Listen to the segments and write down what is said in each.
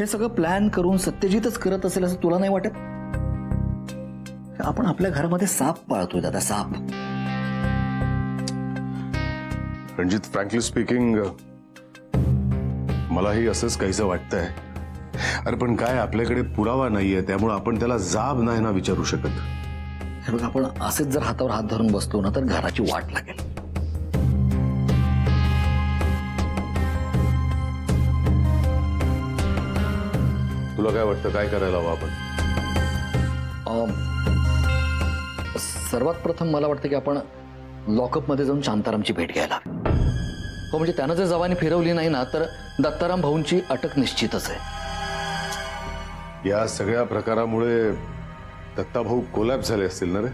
हे सगळं प्लॅन करून सत्यजितच करत असेल असं तुला नाही वाटत? आपण आपल्या घरामध्ये साप पाळतोय दादा, साप. रणजित, फ्रँकली स्पीकिंग मलाही असंच काहीसं वाटतंय. अरे पण काय, आपल्याकडे पुरावा नाहीये, त्यामुळे आपण त्याला जाब नाही ना विचारू शकत. हे बघ, आपण असेच जर हातावर हात धरून बसलो ना तर घराची वाट लागेल. तुला काय वाटतं, काय करायला हवं आपण? सर्वात प्रथम मला वाटतं की आपण लॉकअप मध्ये जाऊन शांतारामची भेट घ्यायला. हो, म्हणजे त्यानं जर जवानी फिरवली नाही ना तर दत्ताराम भाऊंची अटक निश्चितच आहे. या सगळ्या प्रकारामुळे दत्ताभाऊ कोलॅप्स झाले असतील ना रे?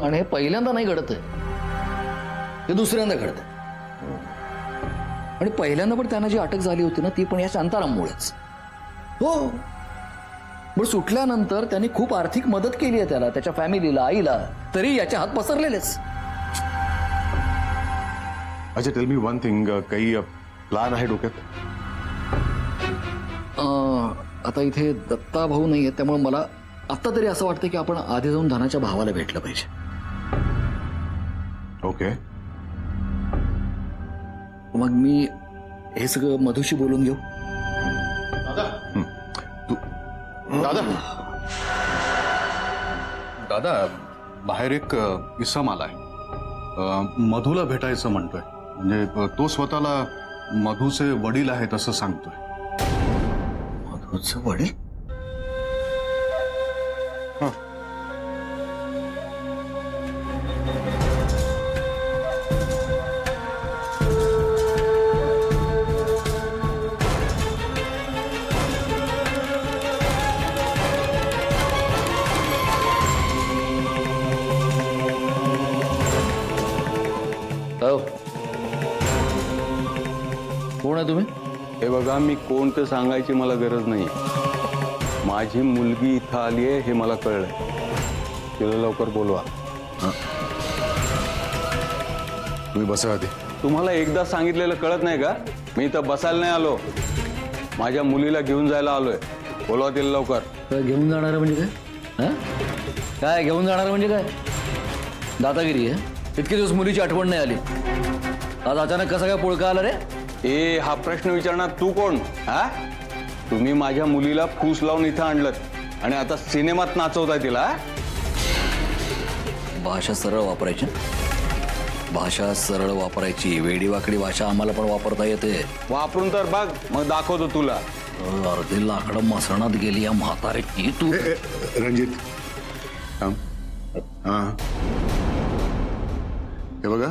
आणि हे पहिल्यांदा नाही घडत आहे, हे दुसऱ्यांदा घडत आहे. आणि पहिल्यांदा पण त्यांना जी अटक झाली होती ना ती पण या शांताराममुळेच. हो, पण सुटल्यानंतर त्यांनी खूप आर्थिक मदत केली आहे त्याला, त्याच्या फॅमिलीला, आईला, तरी याचे हात पसरलेलेच. अच्छा, टेल मी वन थिंग, काही प्लान आहे डोक्यात? आता इथे दत्ता भाऊ नाहीये, त्यामुळे मला आता तरी असं वाटतं की आपण आधी जाऊन धनाच्या भावाला भेटलं पाहिजे. ओके, मग मी हे सगळं मधुशी बोलून घेऊ. दादा, दादा, बाहेर एक इसम आलाय, मधूला भेटायचं म्हणतोय. म्हणजे तो स्वतःला मधूचे वडील आहेत असं सांगतोय. मधूचे वडील? कोण आहे तुम्ही? हे बघा, मी कोण ते सांगायची मला गरज नाही. माझी मुलगी इथं आली आहे हे मला कळलंय. तिला लवकर बोलवा. तुम्ही बसा आधी. तुम्हाला एकदा सांगितलेलं कळत नाही का? मी इथं बसायला नाही आलो, माझ्या मुलीला घेऊन जायला आलोय. बोलवा तिला लवकर. घेऊन जाणार म्हणजे काय? काय घेऊन जाणार म्हणजे काय? दादागिरी आहे? इतके दिवस मुलीची आठवण नाही आली, आज अचानक कसा काय पोळका आला रे? ए, हा प्रश्न विचारणार तू कोण? हा, तुम्ही माझ्या मुलीला फूस लावून इथं आणलं आणि आता सिनेमात नाचवताय तिला. भाषा सरळ वापरायची, भाषा सरळ वापरायची. वेडीवाकडी भाषा आम्हाला पण वापरता येते. वापरून तर बघ, मग दाखवतो तुला. अर्धे लाकडं मसणात गेली या म्हाताऱ्याची. तू रणजित, हे बघा,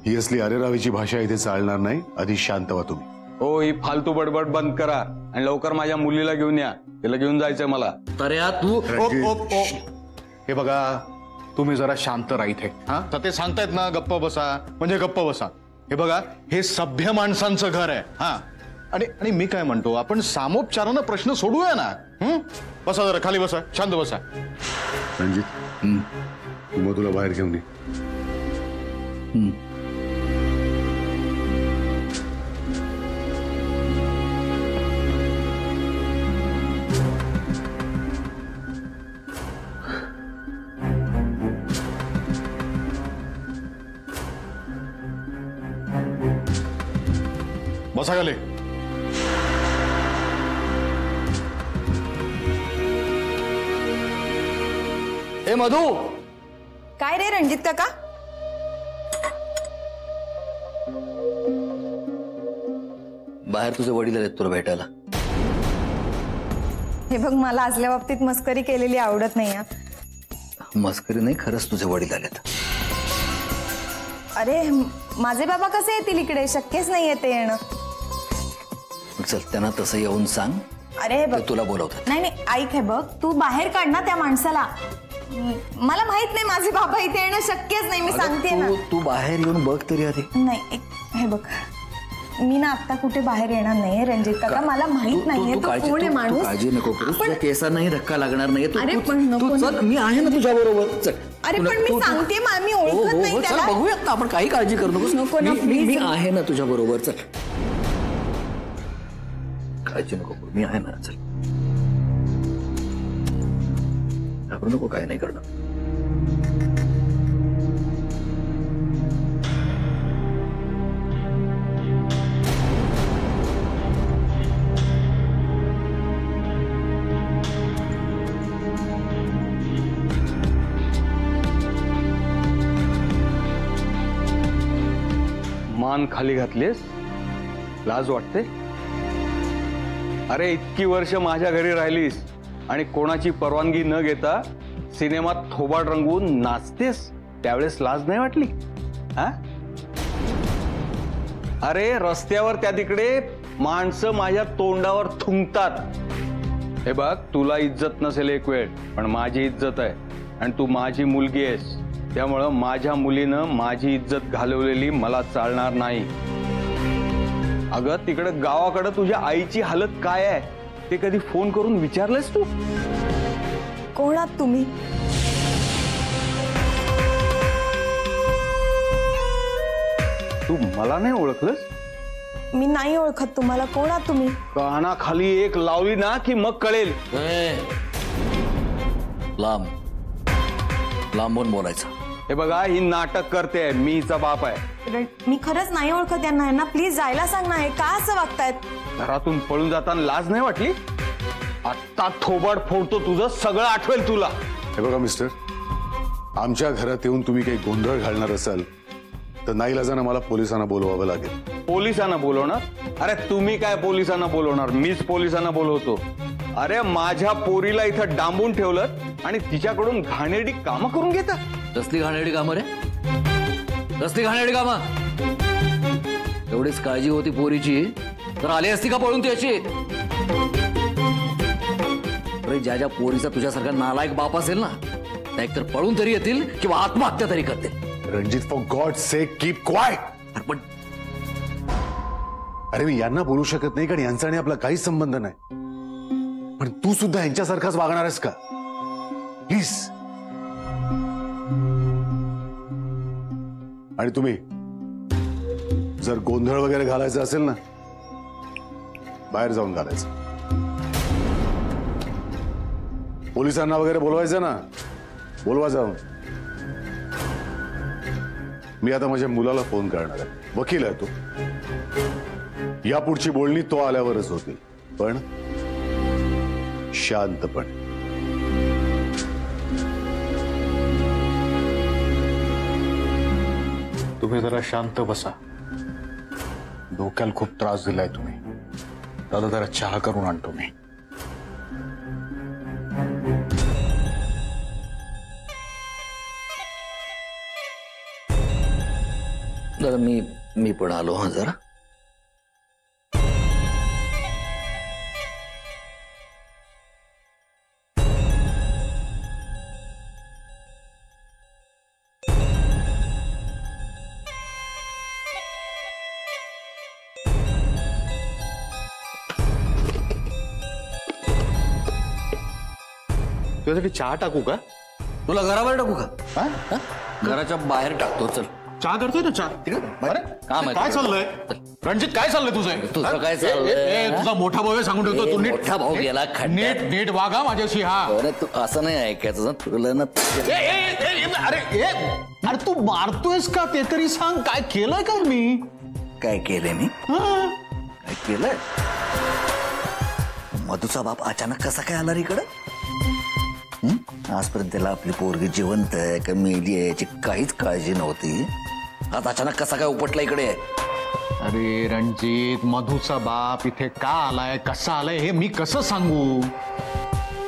ही असली अरेरावीची भाषा इथे चालणार नाही. आधी शांत व्हा तुम्ही. हो, ही फालतू बडबड बंद करा आणि लवकर माझ्या मुलीला घेऊन या. तिला घेऊन जायचंय मला. अरे तू हे बघा, तुम्ही जरा शांत राहा इथे. हा, तर ते सांगतायत ना गप्प बसा, म्हणजे गप्प बसा. हे बघा, हे सभ्य माणसांचं घर आहे. हा, आणि मी काय म्हणतो, आपण सामोपचारानं प्रश्न सोडूया ना. बसा जरा, खाली बसा, शांत बसा. रणजित, तू मधूला बाहेर घेऊन ये. बसा खाली. ए मधू. काय रे रणजित काका? बाहेर तुझे वडील आलेत तुला भेटायला. हे बघ, मला असल्या बाबतीत मस्करी केलेली आवडत नाही. मस्करी नाही, खरंच तुझे वडील आलेत. अरे, माझे बाबा कसे येतील इकडे? शक्यच नाही येते येणं. चल, त्यांना तसं येऊन सांग. अरे बघ, तुला बोलवतात. नाही नाही, ऐक, हे बघ, तू बाहेर काढ ना त्या माणसाला. मला माहित नाही, माझे बाबा इथे येणं शक्यच नाही. मी सांगते ना. तू बाहेर येऊन बघ तरी आधी. नाही, हे बघ, मी ना आता कुठे बाहेर येणार नाही रणजित काका. मला माहित नाहीये तो कोण आहे माणूस. काळजी नको करू, तुझ्या केसांनाही धक्का लागणार नाही. अरे पण नको, चल, मी आहे ना तुझ्या बरोबर. चल. अरे पण मी सांगते, मी ओळखत नाही त्याला. बघूयात ना आपण, काही काळजी करू नकोस. नको ना, मी आहे ना तुझ्या बरोबर. चल, काळजी नको करू, मी आहे ना. चल. घाबरू नको, काय नाही करणार. मान खाली घातलीस, लाज वाटते? अरे इतकी वर्ष माझ्या घरी राहिलीस आणि कोणाची परवानगी न घेता सिनेमात थोबाड रंगवून नाचतेस, त्यावेळेस लाज नाही वाटली? हा? अरे रस्त्यावर त्या तिकडे माणसं माझ्या तोंडावर थुंकतात. हे बघ, तुला इज्जत नसेल एक वेळ, पण माझी इज्जत आहे आणि तू माझी मुलगी आहेस. त्यामुळं माझ्या मुलीनं माझी इज्जत घालवलेली मला चालणार नाही. अगं तिकडे गावाकडे तुझ्या आईची हालत काय आहे ते कधी फोन करून विचारलंस तू? कोण आहात तुम्ही? तू मला नाही ओळखलंस? मी नाही ओळखत तुम्हाला. कोण आहात तुम्ही? कानाखाली एक लावली ना की मग कळेल. लांब लांबून बोलायचं. हे बघा, ही नाटक करते, मी हिचा बाप आहे. मी खरंच नाही ओळखत यांना. यांना प्लीज जायला सांग ना. हे का असं वागतायत? घरातून पळून जाताना लाज नाही वाटली? आत्ता थोबाड फोडतो तुझं, सगळं आठवेल तुला. हे बघा मिस्टर, आमच्या घरात येऊन तुम्ही काही गोंधळ घालणार असाल तर नाईलाजानं मला पोलिसांना बोलवावं लागेल. पोलिसांना बोलवणार? अरे तुम्ही काय पोलिसांना बोलवणार? मीच पोलिसांना बोलवतो. अरे माझ्या पोरीला इथं डांबून ठेवलं आणि तिच्याकडून घाणेरडी कामं करून घेता. कसली घाणेरडी कामं रे? कसली घाणेरडी कामं? एवढीच काळजी होती पोरीची तर आली असती का पळून ती अशी? अरे ज्या ज्या पोरीचा तुझ्यासारखा नालायक बाप असेल ना, त्या एकतर पळून तरी येतील किंवा आत्महत्या तरी करतील. Ranjit, for God sake keep quiet. पण अरे मी यांना बोलू शकत नाही कारण यांचा आणि आपला काहीच संबंध नाही, पण तू सुद्धा यांच्यासारखाच वागणार आहेस का? प्लीज. आणि तुम्ही जर गोंधळ वगैरे घालायचा असेल ना, बाहेर जाऊन घालायचं. पोलिसांना वगैरे बोलवायचं ना, बोलवा जाऊन. मी आता माझ्या मुलाला फोन करणार आहे. वकील आहे तो. यापुढची बोलणी तो आल्यावरच होतील, पण शांतपणे. तुम्ही जरा शांत बसा. डोक्याला खूप त्रास दिलाय तुम्ही. दादा जरा चहा करून आणतो मी. जरा मी पण आलो. हा जरा तुझ्यासाठी चहा टाकू का? तुला घराबाहेर टाकू का? हा? घराच्या बाहेर टाकतो. चल चहा करतोय ना चहा. अरे काम आहे. काय चाललंय रणजित? काय चाललंय तुझं? तुझं काय चाललंय? तुझा मोठा भाऊ आहे, सांगून ठेवतो. तू नीट मोठा भाऊ गेला खड्ड्यात. नीट नीट वागा माझ्याशी. हा अरे तू असं नाही ऐकायचं ना. तुला ना अरे तू मारतोयस का ते तरी सांग. काय केलंय का मी? काय केलंय मी? काय केलंय? मधूचा बाप अचानक कसा काय आला रे इकडं? आजपर्यंत त्याला आपली पोरगी जिवंत आहे का मेली आहे याची काहीच काळजी नव्हती. आज अचानक कसा काय उपटला इकडे? अरे रणजित, मधूचा बाप इथे का आलाय, कसा आलाय हे मी कसं सांगू?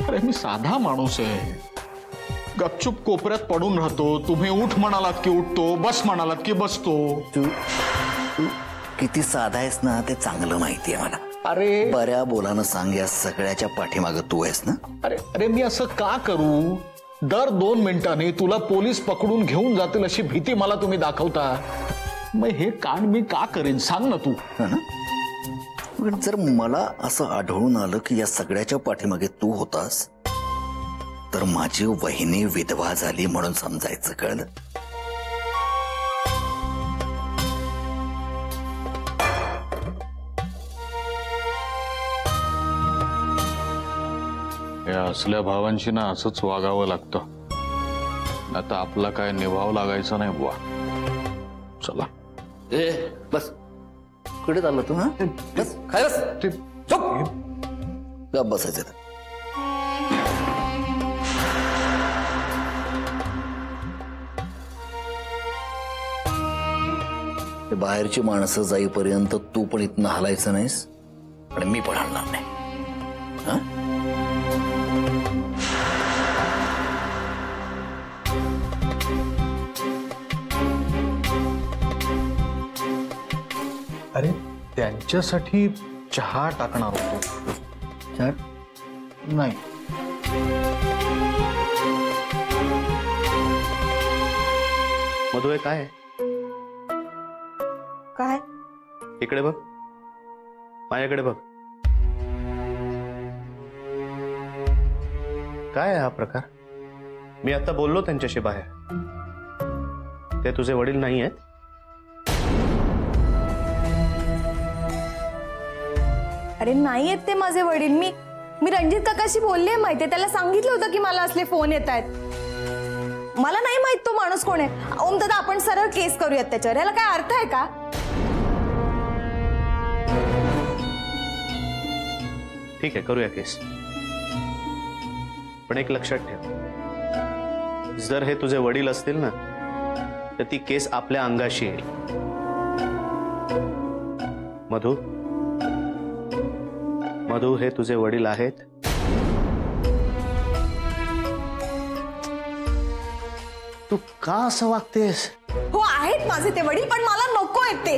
अरे मी साधा माणूस आहे. गपचूप कोपऱ्यात पडून राहतो. तुम्ही उठ म्हणालात की उठतो, बस म्हणालात की बसतो. तू किती साधा आहेस ना ते चांगलं माहिती आहे मला. अरे बऱ्या बोलानं सांग, या सगळ्याच्या पाठीमागं तू आहेस ना. अरे अरे मी असं का करू? दर 2 मिनिटांनी तुला पोलीस पकडून घेऊन जातील अशी भीती मला तुम्ही दाखवता. मग हे कांड मी का करेन सांग ना तू. पण जर मला असं आढळून आलं की या सगळ्याच्या पाठीमागे तू होतास तर माझी वहिनी विधवा झाली म्हणून समजायचं, कळलं? या असल्या भावांशी ना असंच वागावं लागतं. आता आपला काय निभाव लागायचा नाही बुवा. चला. ए बस, कुठे चालला तू? हा बस, काय बस, चुप, गप बसायचं. ते बाहेरची माणसं जाईपर्यंत तू पण इथनं हलायचं नाहीस आणि मी पण हलणार नाही. हा? अरे त्यांच्यासाठी चहा टाकणार होतो. चहा? नाही. मधु हे काय आहे? काय? इकडे बघ, माझ्याकडे बघ. काय आहे हा प्रकार? मी आता बोललो त्यांच्याशी बाहेर. ते तुझे वडील नाही आहेत? अरे नाही आहेत ते माझे वडील. मी रणजित काकाशी बोलले, माहितीये, त्याला सांगितलं होतं की मला असले फोन येत आहेत. मला नाही माहित तो माणूस कोण आहे. ओम दादा, आपण सरळ केस करूयात त्याच्यावर. याला काय अर्थ आहे का? ठीक आहे, करूया केस. पण एक लक्षात ठेव, जर हे तुझे वडील असतील ना तर ती केस आपल्या अंगाशी येईल. मधु, मधु, हे तुझे वडील आहेत? तू का असं वागतेस? हो, आहेत माझे ते वडील, पण मला नको आहेत ते.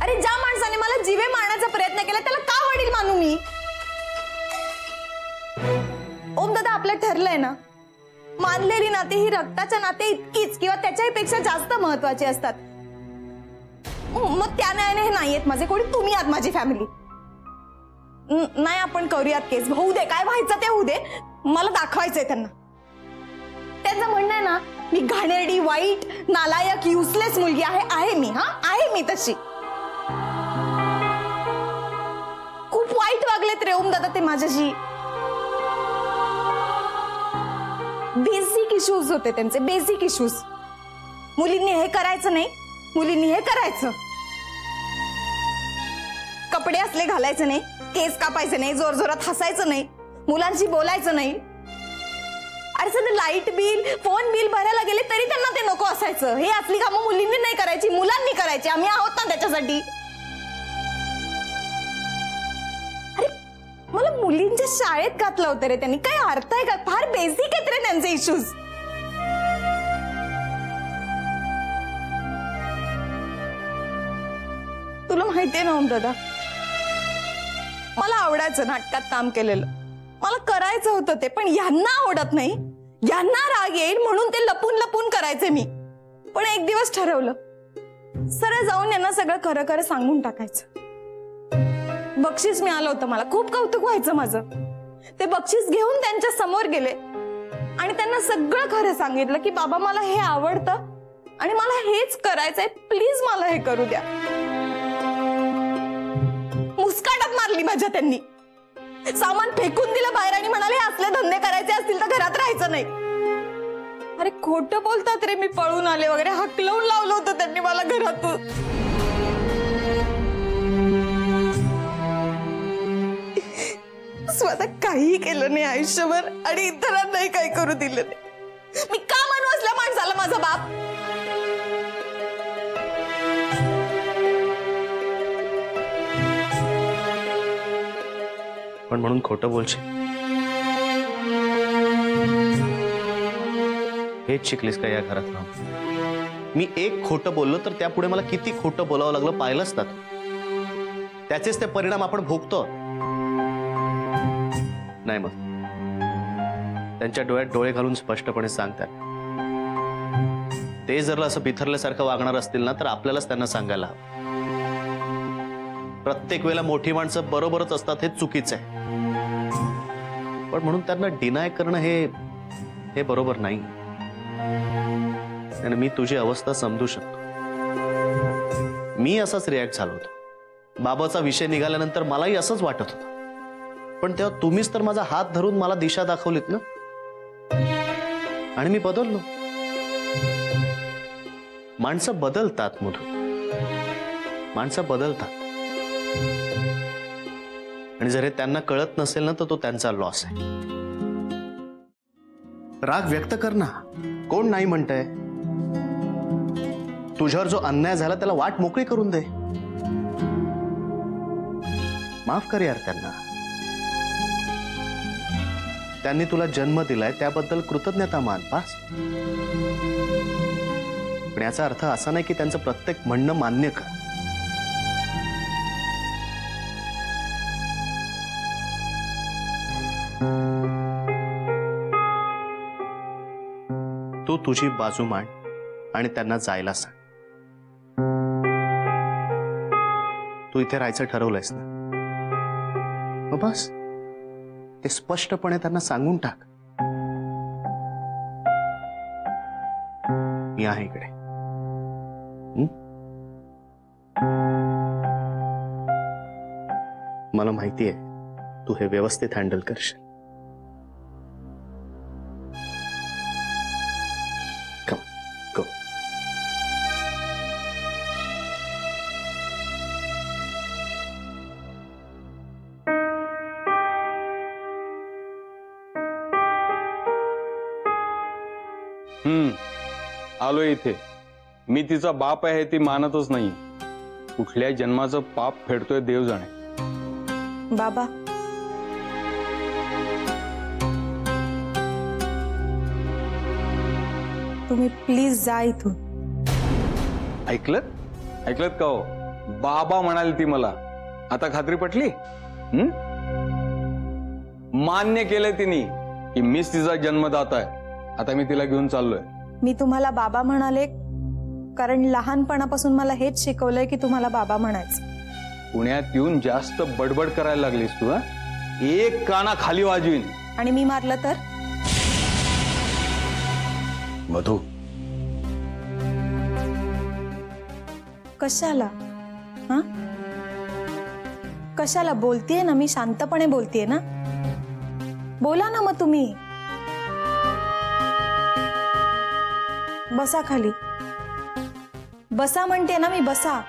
अरे ज्या माणसाने मला जीवे मारण्याचा प्रयत्न केला त्याला का वडील मानू मी? ओम दादा, आपलं ठरलंय ना, मानलेली नाते ही रक्ताच्या नाते इतकीच किंवा त्याच्याही पेक्षा जास्त महत्वाची असतात. मग त्या न्यायाने हे नाहीयेत माझे कोणी. तुम्ही आहात माझी फॅमिली. नाही, आपण करूयात केस. होऊ दे, काय व्हायचं ते होऊ दे. मला दाखवायचंय त्यांना. त्यांचं म्हणणं आहे ना, मी घाणेरडी, वाईट, नालायक, युजलेस मुलगी आहे मी. हा, आहे मी तशी. खूप वाईट वागलेत रे ओम दादा ते माझ्याशी. बेसिक इश्यूज होते त्यांचे, बेसिक इश्यूज. मुलींनी हे करायचं नाही, मुलींनी हे करायचं. कपडे असले घालायचे नाही, केस कापायचे नाही, जोर जोरात हसायचं नाही, मुलांशी बोलायचं नाही. अरे सध्या लाईट बिल, फोन बिल भरायला गेले तरी त्यांना ते नको असायचं. हे असली कामं मुलींनी नाही करायची, मुलांनी करायची. आम्ही आहोत ना त्याच्यासाठी. अरे मला मुलींच्या शाळेत घातलं होतं रे त्यांनी. काय अर्थ आहे का? फार बेसिक आहेत रे त्यांचे इश्यूज. तुला माहितीये ना ओम दादा, मला आवडायचं नाटकात काम केलेलं. मला करायचं होतं ते, पण यांना आवडत नाही, यांना राग येईल म्हणून ते लपून लपून करायचे मी. पण एक दिवस ठरवलं, सरळ जाऊन यांना सगळं खरं खरं सांगून टाकायचं. बक्षीस मिळालं होतं मला, खूप कौतुक व्हायचं माझं. ते बक्षीस घेऊन त्यांच्या समोर गेले आणि त्यांना सगळं खरं सांगितलं की बाबा मला हे आवडतं आणि मला हेच करायचंय, प्लीज मला हे करू द्या. मुस्काटात मारली माझ्या त्यांनी. सामान फेकून दिलं बाहेर आणि म्हणाले असले धंदे करायचे असतील तर घरात राहायचं नाही. अरे खोटं बोलतात रे, मी पळून आले वगैरे. हकलवून लावलं होतं त्यांनी मला घरातून. स्वतः काही केलं नाही आयुष्यभर आणि इतरांनाही काही करू दिलं नाही. मी का मानू असल्या माणसाला माझा बाप? पण म्हणून खोटं बोलशील? हेच शिकलीस का या घरात राहून? मी एक खोटं बोललो तर त्यापुढे मला किती खोटं बोलावं लागलं पाहिलंच ना. त्याचेच ते परिणाम आपण भोगतो. नाही मग त्यांच्या डोळ्यात डोळे घालून स्पष्टपणे सांगतात. ते जर असं बिथरल्यासारखं वागणार असतील ना तर आपल्यालाच त्यांना सांगायला हवं. प्रत्येक वेळेला मोठी माणसं बरोबरच असतात हे चुकीचं आहे. पण म्हणून त्यांना डिनाय करणं हे बरोबर नाही. आणि मी तुझी अवस्था समजू शकतो. मी असाच रिॲक्ट झालो होतो. बाबाचा विषय निघाल्यानंतर मलाही असंच वाटत होतं. पण तेव्हा तुम्हीच तर माझा हात धरून मला दिशा दाखवलीत ना, आणि मी बदललो. माणसं बदलतात मधू, माणसं बदलतात. आणि जर हे त्यांना कळत नसेल ना, तर तो त्यांचा लॉस आहे. राग व्यक्त कर ना, कोण नाही म्हणतंय. तुझ्यावर जो अन्याय झाला त्याला वाट मोकळी करून दे. माफ कर यार त्यांना. त्यांनी तुला जन्म दिलाय त्याबद्दल कृतज्ञता मान पास. पण याचा अर्थ असा नाही की त्यांचं प्रत्येक म्हणणं मान्य कर. तू तुझी बाजू मांड आणि त्यांना जायला सांग. तू इथे राहायचं ठरवलंयस ना, मग बस ते स्पष्टपणे त्यांना सांगून टाक. मी आहे इकडे. मला माहिती आहे तू हे व्यवस्थित हँडल करशील. Come, go. आलोय इथे. मी तिचा बाप आहे ती मानतच नाही. कुठल्या जन्माचं पाप फेडतोय देव जाणे. बाबा, तुम्ही प्लीज जा इथून. ऐकलत का हो? बाबा म्हणाली ती मला. आता खात्री पटली? मान्य केलंय तिने की मीच तिचा जन्मदाता आहे. आता मी तिला घेऊन चाललोय. मी तुम्हाला बाबा म्हणाले कारण लहानपणापासून मला हेच शिकवलंय की तुम्हाला बाबा म्हणायचं. पुण्यात येऊन जास्त बडबड करायला लागलीस तू. एक काना खाली वाजवीन. आणि मी मारलं तर? मधू, कशाला? हा, कशाला बोलतीये ना मी, शांतपणे बोलतीये ना. बोला ना मग तुम्ही. बसा खाली. बसा म्हणते ना मी, बसा.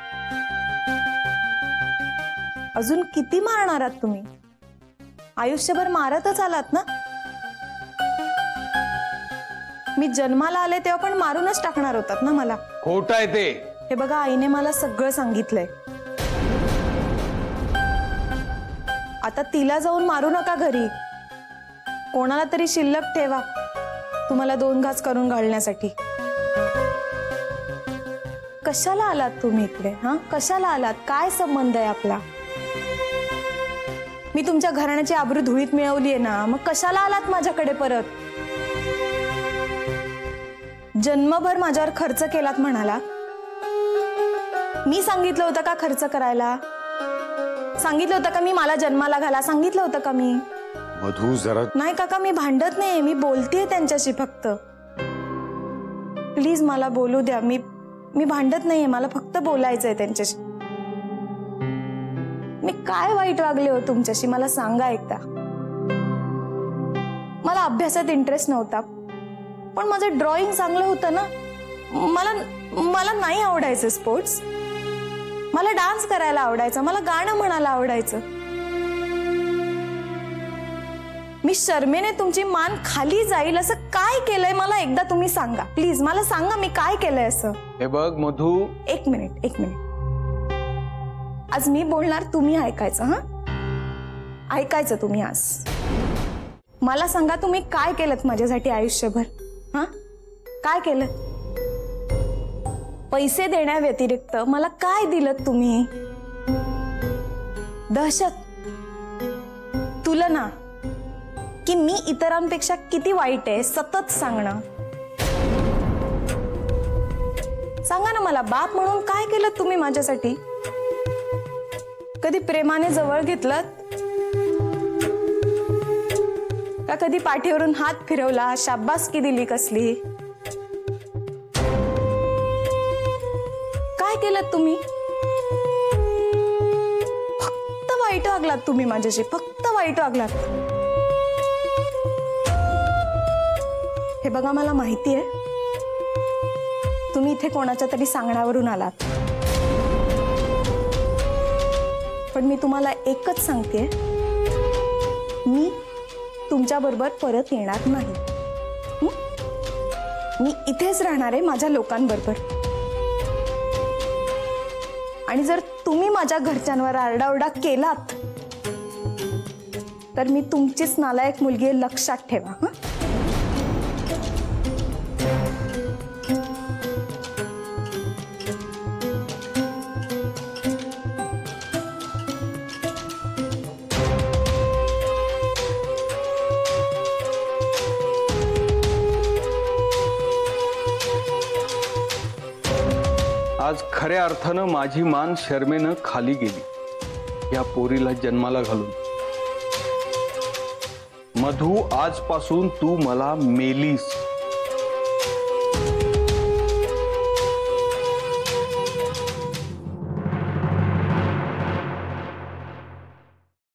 अजून किती मारणार आहात तुम्ही? आयुष्यभर मारतच आलात ना. मी जन्माला आले तेव्हा पण मारूनच टाकणार होतात ना मला. खोटं आहे ते. हे बघा, आईने मला सगळं सांगितलंय. आता तिला जाऊन मारू नका घरी. कोणाला तरी शिल्लक ठेवा तुम्हाला 2 घास करून घालण्यासाठी. कशाला आलात तुम्ही इकडे? हा, कशाला आलात? काय संबंध आहे आपला? मी तुमच्या घराण्याची आबरू धुळीत मिळवली आहे ना, मग कशाला आलात माझ्याकडे परत? जन्मभर माझ्यावर खर्च केलात म्हणाला. मी सांगितलं होतं का खर्च करायला? सांगितलं होतं का मी मला जन्माला घाला? सांगितलं होतं का मी? मधू जरा. नाही काका, मी भांडत नाही. मी बोलतेय त्यांच्याशी फक्त. प्लीज मला बोलू द्या. मी भांडत नाहीये. मला फक्त बोलायचंय त्यांच्याशी. मी काय वाईट वागले हो तुमच्याशी मला सांगा एकदा. मला अभ्यासात इंटरेस्ट नव्हता, पण माझं ड्रॉइंग चांगलं होतं ना. मला नाही आवडायचं स्पोर्ट्स. मला डान्स करायला आवडायचा. मला गाणं म्हणायला आवडायचं. मी शर्मेने तुमची मान खाली जाईल असं काय केलंय मला एकदा तुम्ही सांगा. प्लीज मला सांगा मी काय केलंय असं. हे बघ मधू. एक मिनिट. आज मी बोलणार, तुम्ही ऐकायचं. हा, ऐकायचं तुम्ही. आज मला सांगा तुम्ही काय केलं माझ्यासाठी आयुष्यभर? हा, काय केलं? पैसे देण्या व्यतिरिक्त मला काय दिलं तुम्ही? दहशत, तुलना, की मी इतरांपेक्षा किती वाईट आहे सतत सांगणं. सांगा ना मला, बाप म्हणून काय केलं तुम्ही माझ्यासाठी? कधी प्रेमाने जवळ घेतलं का? कधी पाठीवरून हात फिरवला, शाबासकी दिली कसली? काय केलं तुम्ही? फक्त वाईट वाईट वागलात तुम्ही माझ्याशी, फक्त वाईट वागलात. हे बघा, मला माहिती आहे तुम्ही इथे कोणाच्या तरी सांगण्यावरून आलात, पण मी तुम्हाला एकच सांगते, मी तुमच्या बरोबर परत येणार नाही. मी इथेच राहणार आहे माझ्या लोकांबरोबर. आणि जर तुम्ही माझ्या घरच्यांवर आरडाओरडा केलात तर मी तुमचीच नालायक मुलगी आहे, लक्षात ठेवा. आज खऱ्या अर्थानं माझी मान शर्मेनं खाली गेली या पोरीला जन्माला घालून. मधू, आजपासून तू मला मेलीस.